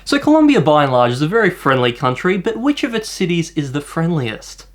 So Colombia by and large is a very friendly country, but which of its cities is the friendliest?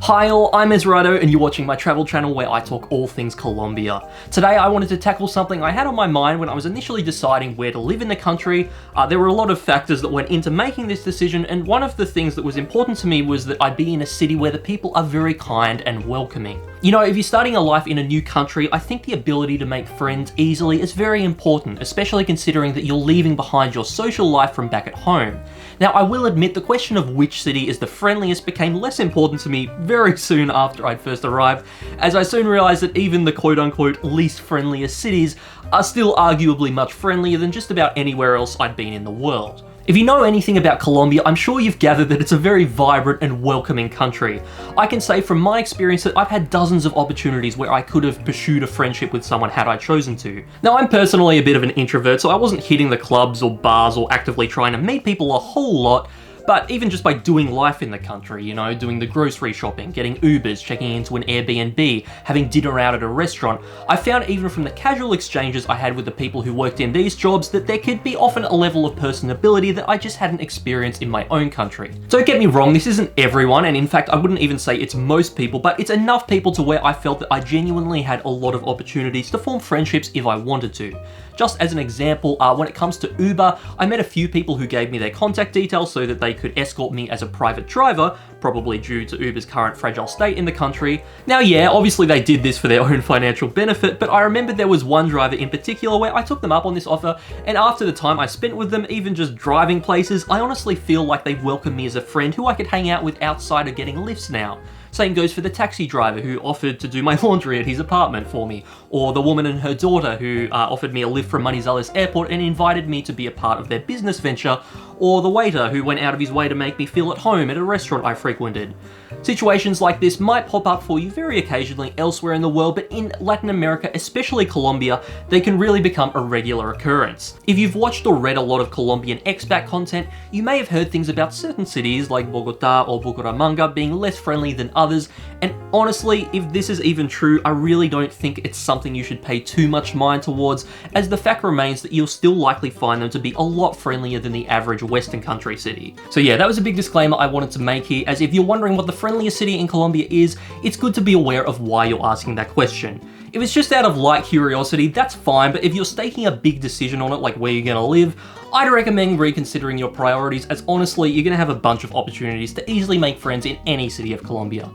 Hi all, I'm Ezrado and you're watching my travel channel where I talk all things Colombia. Today I wanted to tackle something I had on my mind when I was initially deciding where to live in the country. There were a lot of factors that went into making this decision, and one of the things that was important to me was that I'd be in a city where the people are very kind and welcoming. You know, if you're starting a life in a new country, I think the ability to make friends easily is very important, especially considering that you're leaving behind your social life from back at home. Now, I will admit the question of which city is the friendliest became less important to me very soon after I'd first arrived, as I soon realised that even the quote-unquote least friendliest cities are still arguably much friendlier than just about anywhere else I'd been in the world. If you know anything about Colombia, I'm sure you've gathered that it's a very vibrant and welcoming country. I can say from my experience that I've had dozens of opportunities where I could have pursued a friendship with someone had I chosen to. Now, I'm personally a bit of an introvert, so I wasn't hitting the clubs or bars or actively trying to meet people a whole lot, but even just by doing life in the country, you know, doing the grocery shopping, getting Ubers, checking into an Airbnb, having dinner out at a restaurant, I found even from the casual exchanges I had with the people who worked in these jobs that there could be often a level of personability that I just hadn't experienced in my own country. Don't get me wrong, this isn't everyone, and in fact I wouldn't even say it's most people, but it's enough people to where I felt that I genuinely had a lot of opportunities to form friendships if I wanted to. Just as an example, when it comes to Uber, I met a few people who gave me their contact details so that they could escort me as a private driver, probably due to Uber's current fragile state in the country. Now yeah, obviously they did this for their own financial benefit, but I remember there was one driver in particular where I took them up on this offer, and after the time I spent with them, even just driving places, I honestly feel like they welcomed me as a friend who I could hang out with outside of getting lifts now. Same goes for the taxi driver who offered to do my laundry at his apartment for me, or the woman and her daughter who offered me a lift from Manizales Airport and invited me to be a part of their business venture, or the waiter who went out of his way to make me feel at home at a restaurant I frequented. Situations like this might pop up for you very occasionally elsewhere in the world, but in Latin America, especially Colombia, they can really become a regular occurrence. If you've watched or read a lot of Colombian expat content, you may have heard things about certain cities like Bogota or Bucaramanga being less friendly than others, and honestly, if this is even true, I really don't think it's something you should pay too much mind towards, as the fact remains that you'll still likely find them to be a lot friendlier than the average Western country city. So yeah, that was a big disclaimer I wanted to make here, as if you're wondering what the friendliest city in Colombia is, it's good to be aware of why you're asking that question. If it's just out of light curiosity, that's fine, but if you're staking a big decision on it, like where you're gonna live, I'd recommend reconsidering your priorities, as honestly, you're gonna have a bunch of opportunities to easily make friends in any city of Colombia.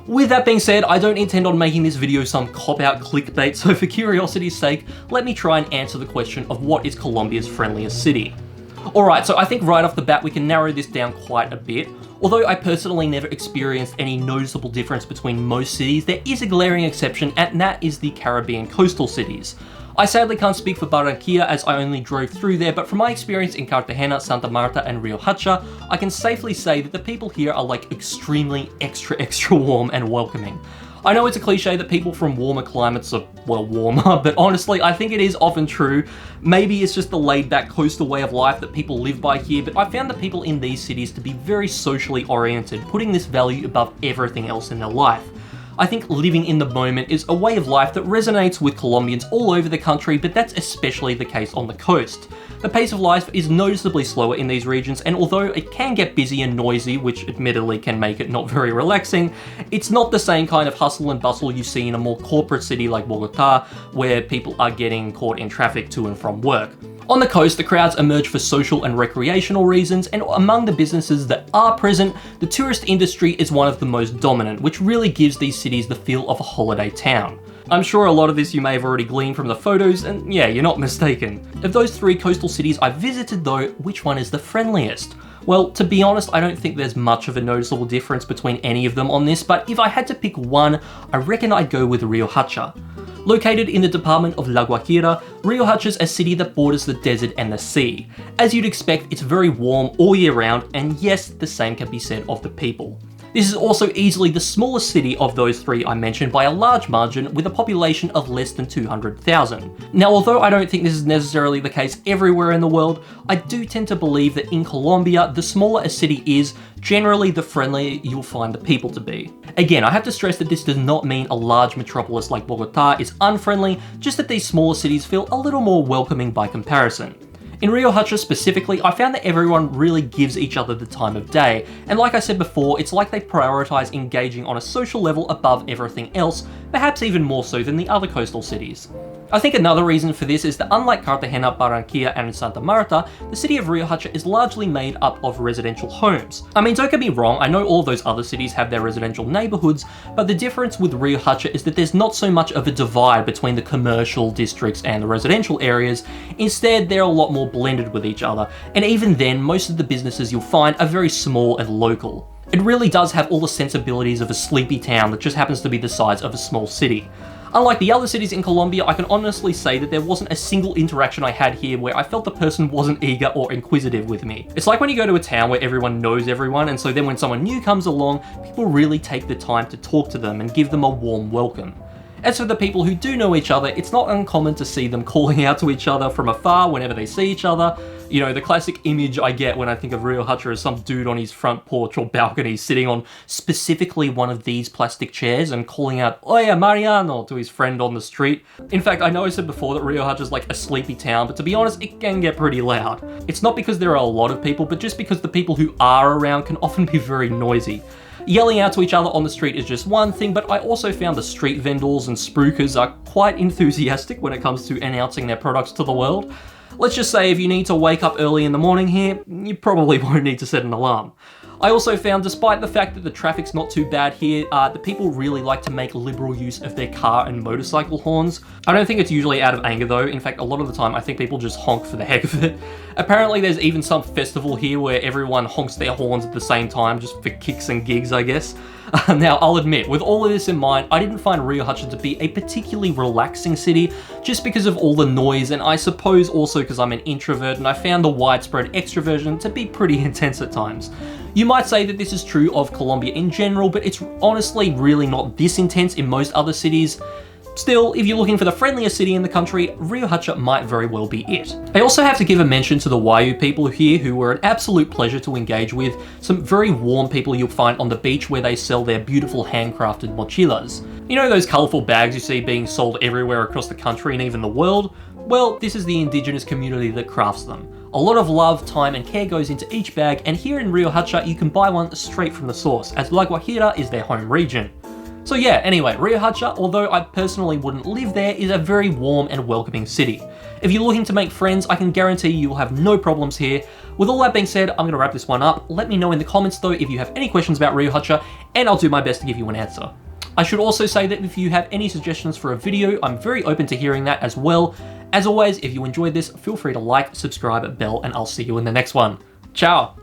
With that being said, I don't intend on making this video some cop-out clickbait, so for curiosity's sake, let me try and answer the question of what is Colombia's friendliest city. Alright, so I think right off the bat we can narrow this down quite a bit. Although I personally never experienced any noticeable difference between most cities, there is a glaring exception, and that is the Caribbean coastal cities. I sadly can't speak for Barranquilla as I only drove through there, but from my experience in Cartagena, Santa Marta and Rio Hacha, I can safely say that the people here are like extremely extra warm and welcoming. I know it's a cliche that people from warmer climates are, well, warmer, but honestly, I think it is often true. Maybe it's just the laid-back coastal way of life that people live by here, but I found the people in these cities to be very socially oriented, putting this value above everything else in their life. I think living in the moment is a way of life that resonates with Colombians all over the country, but that's especially the case on the coast. The pace of life is noticeably slower in these regions, and although it can get busy and noisy, which admittedly can make it not very relaxing, it's not the same kind of hustle and bustle you see in a more corporate city like Bogota, where people are getting caught in traffic to and from work. On the coast, the crowds emerge for social and recreational reasons, and among the businesses that are present, the tourist industry is one of the most dominant, which really gives these cities the feel of a holiday town. I'm sure a lot of this you may have already gleaned from the photos, and yeah, you're not mistaken. Of those three coastal cities I've visited though, which one is the friendliest? Well, to be honest, I don't think there's much of a noticeable difference between any of them on this, but if I had to pick one, I reckon I'd go with Rio Hacha. Located in the department of La Guajira, Rio Hacha is a city that borders the desert and the sea. As you'd expect, it's very warm all year round, and yes, the same can be said of the people. This is also easily the smallest city of those three I mentioned by a large margin, with a population of less than 200,000. Now, although I don't think this is necessarily the case everywhere in the world, I do tend to believe that in Colombia, the smaller a city is, generally the friendlier you'll find the people to be. Again, I have to stress that this does not mean a large metropolis like Bogota is unfriendly, just that these smaller cities feel a little more welcoming by comparison. In Rio Hacha specifically, I found that everyone really gives each other the time of day, and like I said before, it's like they prioritize engaging on a social level above everything else, perhaps even more so than the other coastal cities. I think another reason for this is that unlike Cartagena, Barranquilla, and Santa Marta, the city of Rio Hacha is largely made up of residential homes. I mean, don't get me wrong, I know all those other cities have their residential neighborhoods, but the difference with Rio Hacha is that there's not so much of a divide between the commercial districts and the residential areas. Instead, they're a lot more blended with each other, and even then, most of the businesses you'll find are very small and local. It really does have all the sensibilities of a sleepy town that just happens to be the size of a small city. Unlike the other cities in Colombia, I can honestly say that there wasn't a single interaction I had here where I felt the person wasn't eager or inquisitive with me. It's like when you go to a town where everyone knows everyone, and so then when someone new comes along, people really take the time to talk to them and give them a warm welcome. As for the people who do know each other, it's not uncommon to see them calling out to each other from afar whenever they see each other. You know, the classic image I get when I think of Rio Hacha is some dude on his front porch or balcony sitting on specifically one of these plastic chairs and calling out, "Oye, Mariano," to his friend on the street. In fact, I know I said before that Rio Hacha is like a sleepy town, but to be honest, it can get pretty loud. It's not because there are a lot of people, but just because the people who are around can often be very noisy. Yelling out to each other on the street is just one thing, but I also found the street vendors and spruikers are quite enthusiastic when it comes to announcing their products to the world. Let's just say if you need to wake up early in the morning here, you probably won't need to set an alarm. I also found, despite the fact that the traffic's not too bad here, the people really like to make liberal use of their car and motorcycle horns. I don't think it's usually out of anger though. In fact, a lot of the time I think people just honk for the heck of it. Apparently there's even some festival here where everyone honks their horns at the same time, just for kicks and gigs, I guess. Now, I'll admit, with all of this in mind, I didn't find Rio Hacha to be a particularly relaxing city, just because of all the noise, and I suppose also because I'm an introvert and I found the widespread extroversion to be pretty intense at times. You might say that this is true of Colombia in general, but it's honestly really not this intense in most other cities. Still, if you're looking for the friendliest city in the country, Rio Hacha might very well be it. I also have to give a mention to the Wayu people here, who were an absolute pleasure to engage with. Some very warm people you'll find on the beach where they sell their beautiful handcrafted mochilas. You know those colourful bags you see being sold everywhere across the country and even the world? Well, this is the indigenous community that crafts them. A lot of love, time and care goes into each bag, and here in Rio Hacha you can buy one straight from the source, as La Guajira is their home region. So yeah, anyway, Rio Hacha, although I personally wouldn't live there, is a very warm and welcoming city. If you're looking to make friends, I can guarantee you'll have no problems here. With all that being said, I'm going to wrap this one up. Let me know in the comments though if you have any questions about Rio Hacha, and I'll do my best to give you an answer. I should also say that if you have any suggestions for a video, I'm very open to hearing that as well. As always, if you enjoyed this, feel free to like, subscribe, bell, and I'll see you in the next one. Ciao!